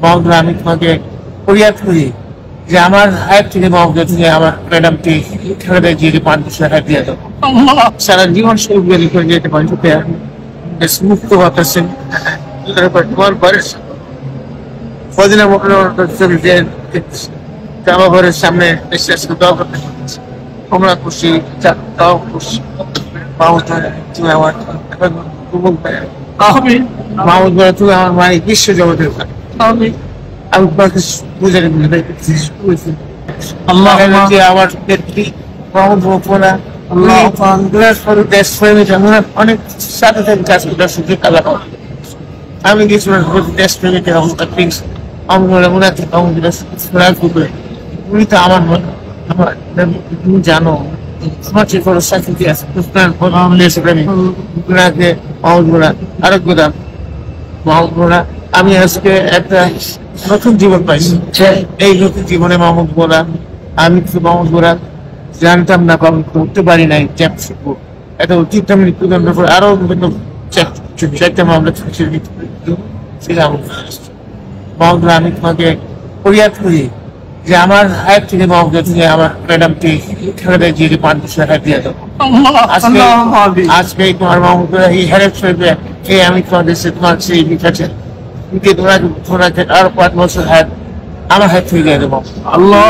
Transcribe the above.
মাহমুদুল্লাহ, আমি তোমাকে ফরিয়াদ করি যে আমার হায়াত থেকে মাহমুদুল্লাহ তুমি আমার ম্যাডামটি খেলাতে গিয়ে 5 বছর হায়াত দিয়ে দাও, সারা জীবন সুখ বেরি করে যেতে পারি। মুক্ত হতেছেন তারপর তোমার ঘরের ফজিলা আমার ঘরের সামনে এসে দোয়া করতে তোমরা খুশি, তাও খুশি। তুমি আমার মাহমুদ ভাই, তুমি আমার মায়ের বিশ্ব জগতের আমি তোমাকে বুঝে আমার মাহমুদ বলা অনেক সাথে সাথে কাজ করার সুযোগ আল্লাহ আমি গেছিলাম দেশপ্রেমিকের অবস্থা প্লিজ তুমি তো আমার তুমি জানো আমার যে কোনো সাথী আছে আরেক গোদাম মাহমুদ বোলা। আমি আজকে একটা নতুন জীবন পাইছি। এই নতুন জীবনে মাহমুদ বোলা আমি মাহমুদ বোলা জানতাম না, করতে পারি নাই। চ্যাপ শিখবো একটা অতীতটা মৃত্যুদণ্ডের পর আরো চারটা মামলা ছিলাম। মাহমুদুল্লাহ, আমি তোমাকে ফরিয়াদ করি যে আমার হায়াত থেকে মাহমুদুল্লাহ তুমি আমার ম্যাডামটি খেলাতে গিয়ে 5 বছর হায়াত দিয়ে দাও। আজকে তোমার মাহমুদুল্লাহ এই হেরেপ শরীফে আমি তোমাদের তোমার সেই লিখাছে তোমাকে আরো 5 বছর হায়াত আমার হায়াত থেকে দিয়ে দেবো। আল্লাহ